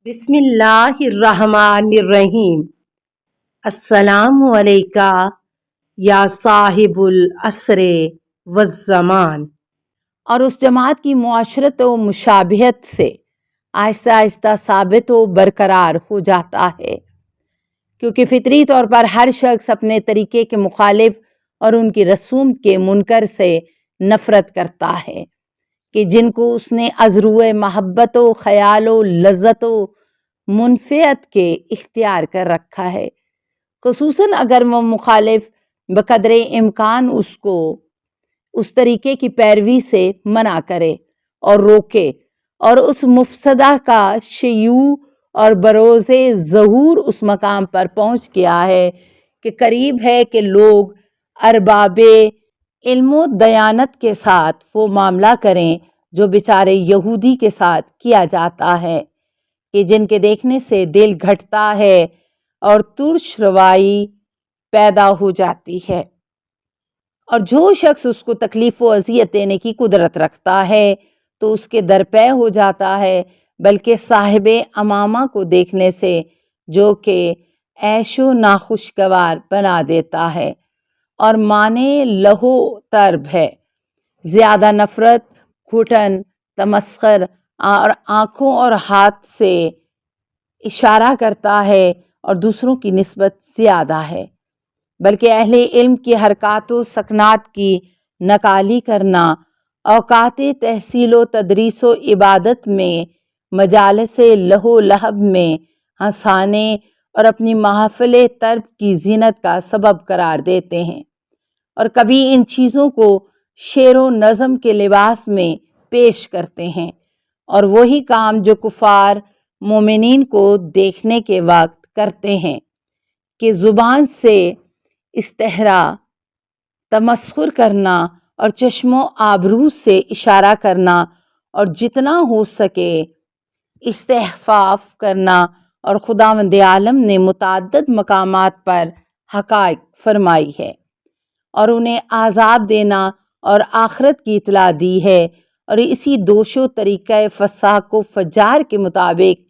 بسم اللہ الرحمن الرحیم۔ السلام علیکہ یا صاحب العصر والزمان۔ اور اس جماعت کی معاشرت و مشابہت سے آہستہ آہستہ ثابت و برقرار ہو جاتا ہے، کیونکہ فطری طور پر ہر شخص اپنے طریقے کے مخالف اور ان کی رسوم کے منکر سے نفرت کرتا ہے کہ جن کو اس نے از روئے محبت و خیال و لذت و منفعت کے اختیار کر رکھا ہے، خصوصاً اگر وہ مخالف بقدر امکان اس کو اس طریقے کی پیروی سے منع کرے اور روکے، اور اس مفسدہ کا شیوع اور بروز ظہور اس مقام پر پہنچ گیا ہے کہ قریب ہے کہ لوگ ارباب علم و دیانت کے ساتھ وہ معاملہ کریں جو بیچارے یہودی کے ساتھ کیا جاتا ہے، کہ جن کے دیکھنے سے دل گھٹتا ہے اور ترش روائی پیدا ہو جاتی ہے، اور جو شخص اس کو تکلیف و اذیت دینے کی قدرت رکھتا ہے تو اس کے درپے ہو جاتا ہے، بلکہ صاحب امامہ کو دیکھنے سے جو کہ عیش و ناخوشگوار بنا دیتا ہے اور معنی لہو طرب ہے، زیادہ نفرت، گھٹن، تمسخر اور آنکھوں اور ہاتھ سے اشارہ کرتا ہے اور دوسروں کی نسبت زیادہ ہے، بلکہ اہل علم کی حرکات و سکنات کی نقالی کرنا، اوقات تحصیل و تدریس و عبادت میں مجالس لہو لہب میں ہنسانے اور اپنی محافل طرب کی زینت کا سبب قرار دیتے ہیں، اور کبھی ان چیزوں کو شعر و نظم کے لباس میں پیش کرتے ہیں، اور وہی کام جو کفار مومنین کو دیکھنے کے وقت کرتے ہیں کہ زبان سے استہرا، تمسخر کرنا اور چشم و آبرو سے اشارہ کرنا اور جتنا ہو سکے استخفاف کرنا، اور خداوند عالم نے متعدد مقامات پر حقائق فرمائی ہے اور انہیں عذاب دینا اور آخرت کی اطلاع دی ہے، اور اسی دوش و طریقہ فساق و فجار کے مطابق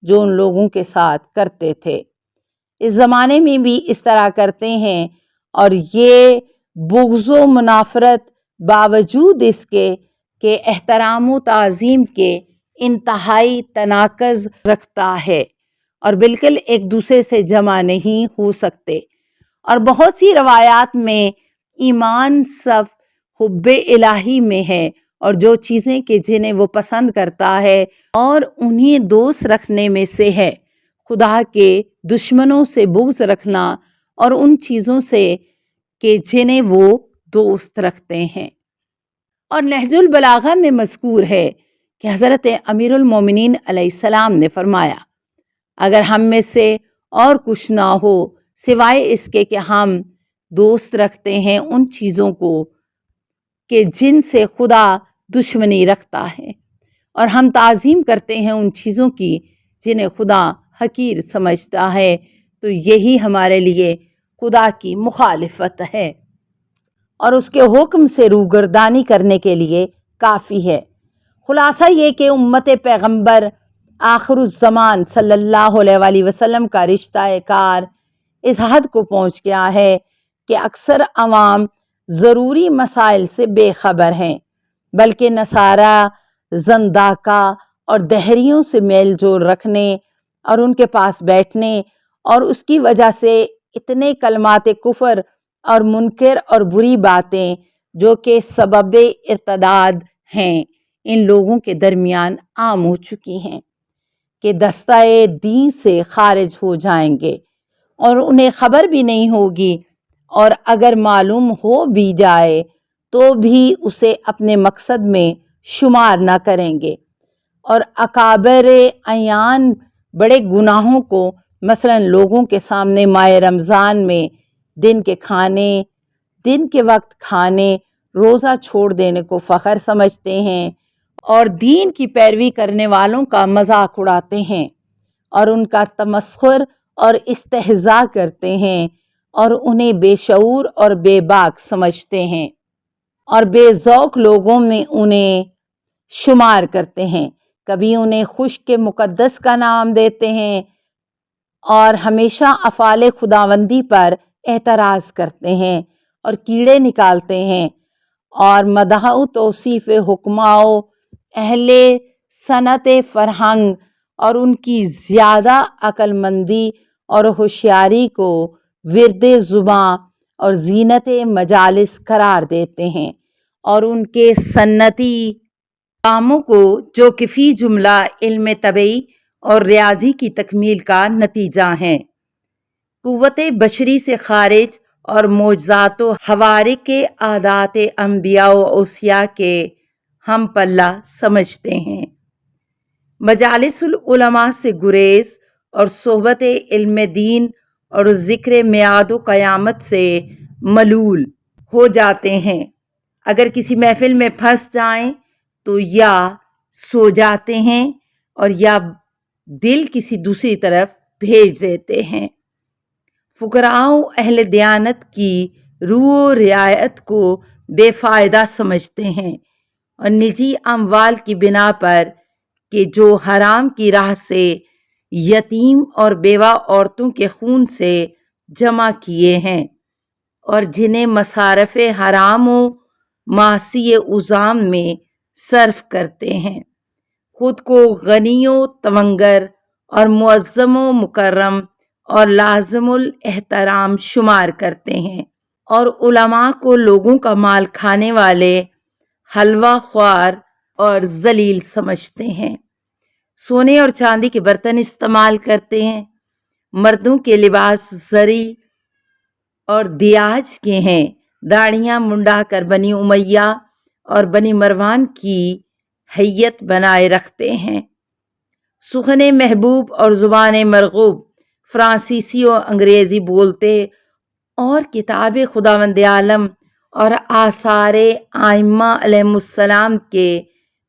جو ان لوگوں کے ساتھ کرتے تھے اس زمانے میں بھی اس طرح کرتے ہیں، اور یہ بغض و منافرت باوجود اس کے کہ احترام و تعظیم کے انتہائی تناقض رکھتا ہے اور بالکل ایک دوسرے سے جمع نہیں ہو سکتے، اور بہت سی روایات میں ایمان صف حب الہی میں ہے، اور جو چیزیں کہ جنہیں وہ پسند کرتا ہے اور انہیں دوست رکھنے میں سے ہے خدا کے دشمنوں سے بغض رکھنا اور ان چیزوں سے کہ جنہیں وہ دوست رکھتے ہیں۔ اور نہج البلاغہ میں مذکور ہے کہ حضرت امیر المومنین علیہ السلام نے فرمایا، اگر ہم میں سے اور کچھ نہ ہو سوائے اس کے کہ ہم دوست رکھتے ہیں ان چیزوں کو کہ جن سے خدا دشمنی رکھتا ہے، اور ہم تعظیم کرتے ہیں ان چیزوں کی جنہیں خدا حقیر سمجھتا ہے، تو یہی ہمارے لیے خدا کی مخالفت ہے اور اس کے حکم سے روگردانی کرنے کے لیے کافی ہے۔ خلاصہ یہ کہ امت پیغمبر آخر الزمان صلی اللہ علیہ وآلہ وسلم کا رشتہ کار اس حد کو پہنچ گیا ہے کہ اکثر عوام ضروری مسائل سے بے خبر ہیں، بلکہ نصارہ، زنداقہ اور دہریوں سے میل جول رکھنے اور ان کے پاس بیٹھنے اور اس کی وجہ سے اتنے کلمات کفر اور منکر اور بری باتیں جو کہ سبب ارتداد ہیں ان لوگوں کے درمیان عام ہو چکی ہیں کہ دستہ دین سے خارج ہو جائیں گے، اور انہیں خبر بھی نہیں ہوگی، اور اگر معلوم ہو بھی جائے تو بھی اسے اپنے مقصد میں شمار نہ کریں گے، اور اکابر اعیان بڑے گناہوں کو مثلا لوگوں کے سامنے ماہ رمضان میں دن کے وقت کھانے، روزہ چھوڑ دینے کو فخر سمجھتے ہیں، اور دین کی پیروی کرنے والوں کا مذاق اڑاتے ہیں اور ان کا تمسخر اور استہزاء کرتے ہیں، اور انہیں بے شعور اور بے باک سمجھتے ہیں اور بے ذوق لوگوں میں انہیں شمار کرتے ہیں۔ کبھی انہیں خشک کے مقدس کا نام دیتے ہیں اور ہمیشہ افعال خداوندی پر اعتراض کرتے ہیں اور کیڑے نکالتے ہیں، اور مدح و توصیف حکماء و اہل صنعت فرہنگ اور ان کی زیادہ عقل مندی اور ہوشیاری کو ورد زباں اور زینت مجالس قرار دیتے ہیں، اور ان کے سنتی کاموں کو جو کہ فی جملہ علم طبعی اور ریاضی کی تکمیل کا نتیجہ ہیں، قوت بشری سے خارج اور معجزات و حوارق عادات انبیاء و اوصیاء کے ہم پلہ سمجھتے ہیں۔ مجالس العلماء سے گریز اور صحبت علم دین اور ذکر میعاد و قیامت سے ملول ہو جاتے ہیں۔ اگر کسی محفل میں پھنس جائیں تو یا سو جاتے ہیں اور یا دل کسی دوسری طرف بھیج دیتے ہیں۔ فقراء و اہل دیانت کی روح و رعایت کو بے فائدہ سمجھتے ہیں، اور نجی اموال کی بنا پر کہ جو حرام کی راہ سے یتیم اور بیوہ عورتوں کے خون سے جمع کیے ہیں، اور جنہیں مصارف حرام و معاصی عظام میں صرف کرتے ہیں، خود کو غنی و تونگر اور معظم و مکرم اور لازم الاحترام شمار کرتے ہیں، اور علماء کو لوگوں کا مال کھانے والے، حلوہ خوار اور ذلیل سمجھتے ہیں، سونے اور چاندی کے برتن استعمال کرتے ہیں، مردوں کے لباس زری اور دیاج کے ہیں، داڑیاں منڈا کر بنی امیہ اور بنی مروان کی حیت بنائے رکھتے ہیں، سخن محبوب اور زبان مرغوب فرانسیسی و انگریزی بولتے اور کتاب خداوند عالم اور آثار ائمہ علیہم السلام کے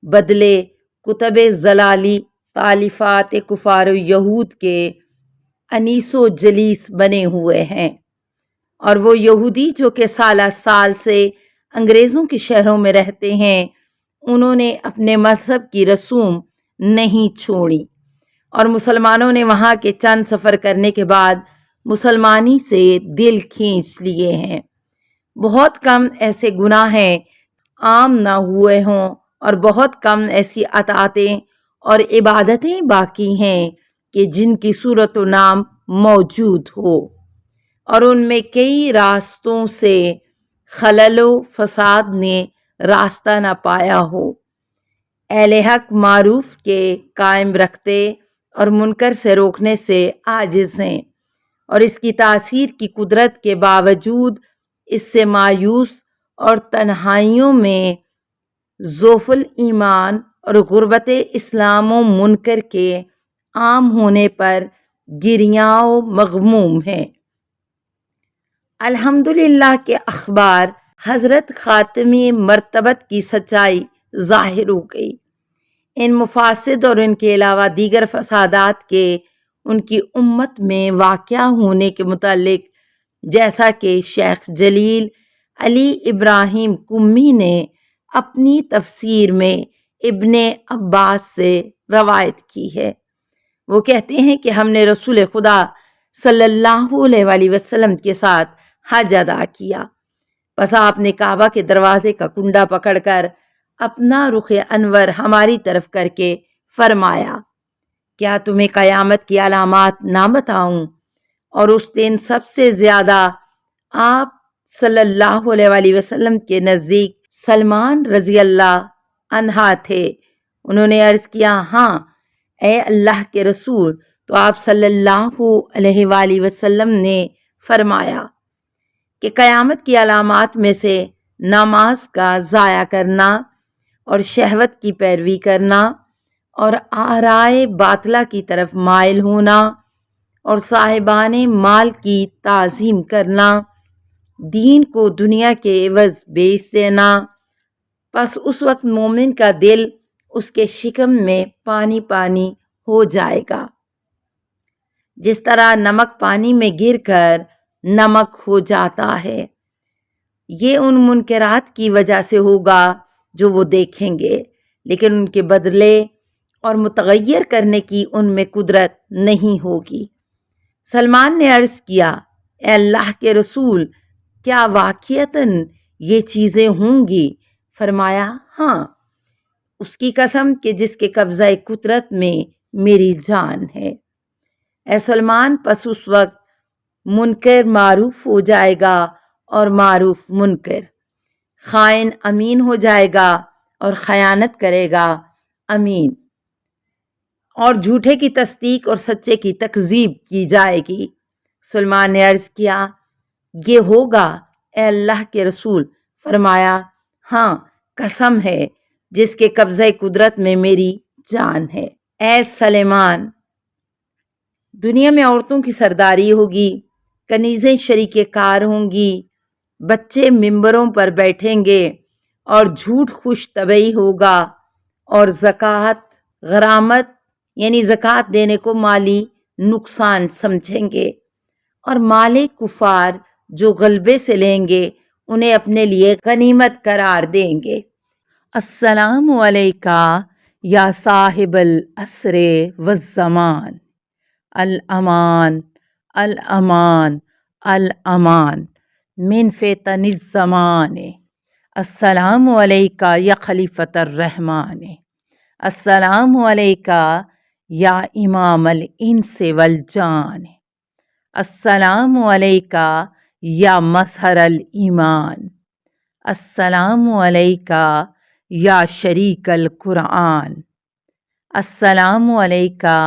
بدلے کتب ضلالی تالیفات کفار و یہود کے انیس و جلیس بنے ہوئے ہیں، اور وہ یہودی جو کہ سالہ سال سے انگریزوں کے شہروں میں رہتے ہیں، انہوں نے اپنے مذہب کی رسوم نہیں چھوڑی، اور مسلمانوں نے وہاں کے چند سفر کرنے کے بعد مسلمانی سے دل کھینچ لیے ہیں۔ بہت کم ایسے گناہ ہیں عام نہ ہوئے ہوں، اور بہت کم ایسی اطاعتیں اور عبادتیں باقی ہیں کہ جن کی صورت و نام موجود ہو، اور ان میں کئی راستوں سے خلل و فساد نے راستہ نہ پایا ہو۔ اہل حق معروف کے قائم رکھتے اور منکر سے روکنے سے عاجز ہیں، اور اس کی تاثیر کی قدرت کے باوجود اس سے مایوس اور تنہائیوں میں ضعف الایمان اور غربت اسلام و منکر کے عام ہونے پر گریاں و مغموم ہیں۔ الحمدللہ کے اخبار حضرت خاتمی مرتبت کی سچائی ظاہر ہو گئی۔ ان مفاسد اور ان کے علاوہ دیگر فسادات کے ان کی امت میں واقع ہونے کے متعلق جیسا کہ شیخ جلیل علی ابراہیم قمی نے اپنی تفسیر میں ابن عباس سے روایت کی ہے، وہ کہتے ہیں کہ ہم نے رسول خدا صلی اللہ علیہ وآلہ وسلم کے ساتھ حج ادا کیا، پس آپ نے کعبہ کے دروازے کا کنڈا پکڑ کر اپنا رخ انور ہماری طرف کر کے فرمایا، کیا تمہیں قیامت کی علامات نہ بتاؤں؟ اور اس دن سب سے زیادہ آپ صلی اللہ علیہ وآلہ وسلم کے نزدیک سلمان رضی اللہ عنہ تھے۔ انہوں نے عرض کیا، ہاں اے اللہ کے رسول، تو آپ صلی اللہ علیہ وآلہ وسلم نے فرمایا کہ قیامت کی علامات میں سے نماز کا ضائع کرنا اور شہوت کی پیروی کرنا اور آرائے باطلہ کی طرف مائل ہونا اور صاحبان مال کی تعظیم کرنا، دین کو دنیا کے عوض بیچ دینا، پس اس وقت مومن کا دل اس کے شکم میں پانی پانی ہو جائے گا، جس طرح نمک پانی میں گر کر نمک ہو جاتا ہے۔ یہ ان منکرات کی وجہ سے ہوگا جو وہ دیکھیں گے، لیکن ان کے بدلے اور متغیر کرنے کی ان میں قدرت نہیں ہوگی۔ سلمان نے عرض کیا، اے اللہ کے رسول، کیا واقعتاً یہ چیزیں ہوں گی؟ فرمایا، ہاں، اس کی قسم کہ جس کے قبضہ قدرت میں میری جان ہے۔ اے سلمان، پس اس وقت منکر معروف ہو جائے گا اور معروف منکر، خائن امین ہو جائے گا اور خیانت کرے گا امین، اور جھوٹے کی تصدیق اور سچے کی تکذیب کی جائے گی۔ سلمان نے عرض کیا، یہ ہوگا اے اللہ کے رسول؟ فرمایا، ہاں، قسم ہے جس کے قبضہ قدرت میں میری جان ہے۔ اے سلیمان، دنیا میں عورتوں کی سرداری ہوگی، کنیزیں شریک کار ہوں گی، بچے ممبروں پر بیٹھیں گے اور جھوٹ خوش طبعی ہوگا، اور زکوٰۃ غرامت یعنی زکوٰۃ دینے کو مالی نقصان سمجھیں گے، اور مال کفار جو غلبے سے لیں گے انہیں اپنے لیے غنیمت قرار دیں گے۔ السلام علیکہ یا صاحب العصر والزمان، الامان الامان الامان من فتن الزمان، السلام علیکہ یا خلیفۃ الرحمن، السلام علیکہ یا امام الانس والجان، السلام علیکہ یا مظہر الایمان، السلام علیکہ یا شریک القرآن، السلام علیکہ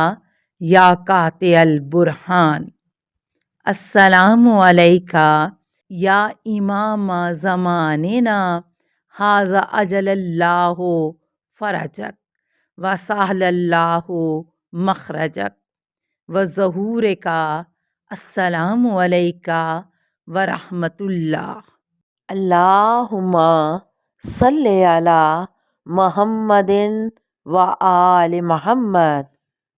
یا قاطع البرہان، السلام علیکہ یا امام زماننا، ھذا اجل اللہ فرجک وسہل اللہ مخرجک وظہورک، السلام علیکہ ورحمۃ اللہ۔ اللہم صلی علی محمد و آل محمد۔